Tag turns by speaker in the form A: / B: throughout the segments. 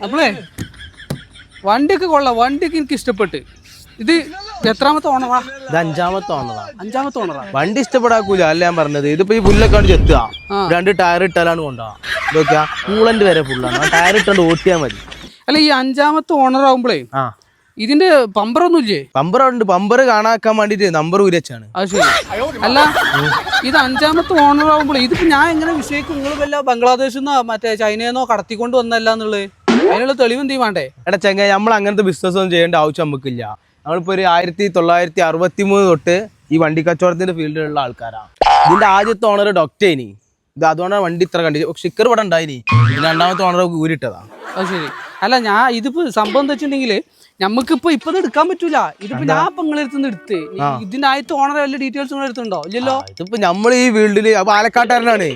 A: അപ്പളേ വണ്ടിയൊക്കെ കൊള്ളാം, വണ്ടിയൊക്കെ എനിക്ക് ഇഷ്ടപ്പെട്ട്. ഇത് എത്രാമത്തെ ഓണറാ?
B: ഇത് അഞ്ചാമത്തെ
A: ഓണറാ.
B: വണ്ടി ഇഷ്ടപ്പെടാക്കൂല അല്ല ഞാൻ പറഞ്ഞത്. ഇതിപ്പോ ഈ പുല്ലൊക്കെ ചെത്തുക, 2 ടയർ ഇട്ടാലാണ് കൊണ്ടുപോകാം. ഇതൊക്കെയാ കൂളന്റ് വരെ ഫുള്ളാണ്, ടയർ ഇട്ടാണ്ട് ഓട്ടിയാൽ മതി.
A: അല്ല ഈ അഞ്ചാമത്തെ ഓണർ ആവുമ്പോഴേ ഇതിന്റെ പമ്പറൊന്നും ഇല്ലേ?
B: പമ്പറുണ്ട്, പമ്പർ കാണാക്കാൻ വേണ്ടിട്ട് നമ്പർ ഊരിച്ചാണ്.
A: അത് ശരി. അല്ല ഇത് അഞ്ചാമത്തെ ഓണർ ആവുമ്പോഴേ ഇതിപ്പോ ഞാൻ എങ്ങനെ വിഷയിക്കും? നിങ്ങൾ വല്ല ബംഗ്ലാദേശിൽ നിന്നോ മറ്റേ ചൈനയിൽ നിന്നോ കടത്തിക്കൊണ്ട് വന്നല്ല എന്നുള്ളത് അതിനുള്ള തെളിവ് എന്തെയും വേണ്ടേ?
B: എടാ ചെങ്ങ, നമ്മൾ അങ്ങനത്തെ ബിസിനസ് ഒന്നും ചെയ്യേണ്ട ആവശ്യം നമുക്കില്ല. നമ്മളിപ്പോ ഒരു 1963 തൊട്ട് ഈ വണ്ടി കച്ചവടത്തിന്റെ ഫീൽഡിലുള്ള ആൾക്കാരാണ്. ഇതിന്റെ ആദ്യത്തെ ഓണർ ഡോക്ടേനി, ഇത് അതുകൊണ്ടാണ് വണ്ടി ഇത്ര കണ്ടി. സ്റ്റിക്കർ ഇവിടെ ഉണ്ടായിനി, രണ്ടാമത്തെ ഓണർ ഊരിട്ടതാ.
A: അത് ശരി. അല്ല ഞാൻ ഇതിപ്പോ സംഭവം എന്താ വെച്ചിട്ടുണ്ടെങ്കില് നമുക്കിപ്പോ ഇപ്പൊ എടുക്കാൻ പറ്റൂല. ഇതിപ്പോ ഞാൻ ഇപ്പൊ നിങ്ങളെടുത്തുനിന്ന് എടുത്ത് ഇതിനായിട്ട് ഓണർ വല്ല ഡീറ്റെയിൽസ് നിങ്ങൾ എടുത്തുണ്ടോ? ഇല്ലല്ലോ.
B: ഇതിപ്പോ നമ്മൾ ഈ ഫീൽഡില് പാലക്കാട്ടുകാരനാണ്.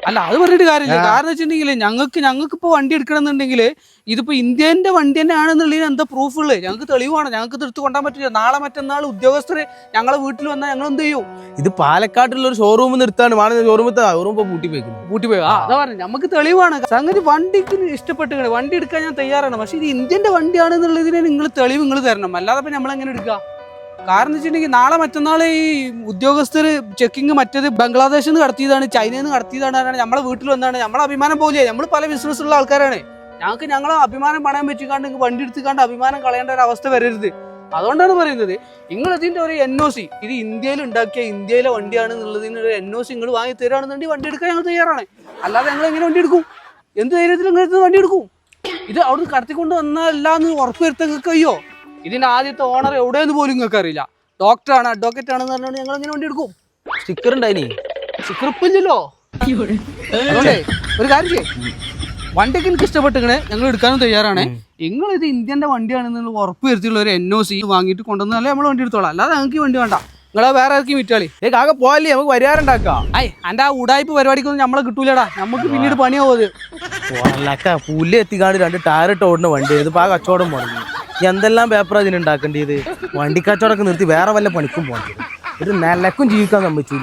A: അല്ല അത് പറഞ്ഞിട്ട് കാര്യമില്ല. കാരണം വെച്ചിട്ടുണ്ടെങ്കിൽ ഞങ്ങൾക്ക് ഇപ്പൊ വണ്ടി എടുക്കണമെന്നുണ്ടെങ്കിൽ ഇതിപ്പോ ഇന്ത്യന്റെ വണ്ടി തന്നെ ആണെന്നുള്ളതിന് എന്താ പ്രൂഫ് ഉള്ളത്? ഞങ്ങൾക്ക് തെളിവാണ്. ഞങ്ങൾക്ക് എടുത്ത് കൊണ്ടാൻ പറ്റില്ല. നാളെ മറ്റന്നാൾ ഉദ്യോഗസ്ഥര് ഞങ്ങളെ വീട്ടിൽ വന്നാൽ ഞങ്ങൾ എന്ത് ചെയ്യും?
B: ഇത് പാലക്കാട്ടിലുള്ള ഒരു ഷോറൂമിൽ നിർത്താണ് ഷോറൂം
A: പൂട്ടിപ്പോയി. അതാ പറഞ്ഞു, നമുക്ക് തെളിവാണ്. സംഗതി വണ്ടിക്ക് ഇഷ്ടപ്പെട്ട് വണ്ടി എടുക്കാൻ ഞാൻ തയ്യാറാണ്. പക്ഷെ ഇത് ഇന്ത്യന്റെ വണ്ടിയാണെന്നുള്ളതിന് നിങ്ങൾ തെളിവ് നിങ്ങൾ തരണം. അല്ലാതെ നമ്മൾ എങ്ങനെ എടുക്കുക? കാരണം എന്ന് വെച്ചിട്ടുണ്ടെങ്കിൽ നാളെ മറ്റന്നാൾ ഈ ഉദ്യോഗസ്ഥർ ചെക്കിങ് മറ്റേത് ബംഗ്ലാദേശിൽ നിന്ന് കടത്തിയതാണ്, ചൈനയിൽ നിന്ന് കടത്തിയതാണ്, നമ്മളെ വീട്ടിൽ വന്നാണ്. നമ്മളെ അഭിമാനം പോലെ നമ്മൾ പല ബിസിനസ് ഉള്ള ആൾക്കാരാണ്. ഞങ്ങളെ അഭിമാനം പണയം വെച്ചിക്കാണ്ട് വണ്ടി എടുത്തുകാണ്ട് അഭിമാനം കളയേണ്ട ഒരു അവസ്ഥ വരരുത്. അതുകൊണ്ടാണ് പറയുന്നത് നിങ്ങൾ ഇതിന്റെ ഒരു NOC, ഇത് ഇന്ത്യയിൽ ഉണ്ടാക്കിയ ഇന്ത്യയിലെ വണ്ടിയാണെന്നുള്ളതിന് ഒരു NOC നിങ്ങൾ വാങ്ങി തരാണെന്നുണ്ടെങ്കിൽ വണ്ടി എടുക്കാൻ ഞങ്ങൾ തയ്യാറാണ്. അല്ലാതെ ഞങ്ങൾ എങ്ങനെ വണ്ടി എടുക്കും? എന്ത് ധൈര്യത്തിൽ നിങ്ങൾ വണ്ടി എടുക്കും? ഇത് അവിടുന്ന് കടത്തിക്കൊണ്ട് വന്നല്ല എന്ന് ഉറപ്പ് വരുത്താൻ നിങ്ങൾക്ക് കഴിയോ? ഇതിന്റെ ആദ്യത്തെ ഓണർ എവിടെയെന്ന് പോലും നിങ്ങൾക്ക് അറിയില്ല. ഡോക്ടറാണ്, അഡ്വക്കേറ്റ് ആണെന്ന് പറഞ്ഞാൽ ഞങ്ങൾ എങ്ങനെ വണ്ടി എടുക്കും?
B: സ്റ്റിക്കർ ഉണ്ടായിനി,
A: സ്റ്റിക്കർ ഇപ്പില്ലല്ലോ. അതുകൊണ്ടേ ഒരു കാര്യം ചെയ്യേ, വണ്ടിക്ക് എനിക്ക് ഇഷ്ടപ്പെട്ടിങ്ങനെ ഞങ്ങൾ എടുക്കാനും തയ്യാറാണ്. നിങ്ങൾ ഇത് ഇന്ത്യന്റെ വണ്ടിയാണെന്നുള്ള ഉറപ്പ് വരുത്തിയുള്ള ഒരു NOC വാങ്ങിയിട്ട് കൊണ്ടുവന്നാലേ നമ്മൾ വണ്ടി എടുത്തോളാം. അല്ലാതെ ഞങ്ങൾക്ക് വണ്ടി വേണ്ട. നിങ്ങളെ വേറെ ആർക്കും വിറ്റാളി.
B: ആകെ പോവല്ലേ, നമുക്ക് പരിഹാരണ്ടാക്കാം.
A: എന്റെ ആ ഉടായ്പ പരിപാടിക്കൊന്നും നമ്മളെ കിട്ടൂലടാ. നമുക്ക് പിന്നീട് പണിയാവും.
B: പുല്ല് എത്തിക്കാണ്ട് 2 ടയർ ഇട്ട് ഓടുന്ന വണ്ടി ഇതിപ്പോ ആ കച്ചവടം മുടങ്ങി. എന്തെല്ലാം പേപ്പർ അതിന് ഉണ്ടാക്കേണ്ടത്? വണ്ടി കച്ചവടമൊക്കെ നിർത്തി വേറെ വല്ല പണിക്കും പോകേണ്ടത്. ഒരു നിലക്കും ജീവിക്കാൻ സമ്മതിച്ചു.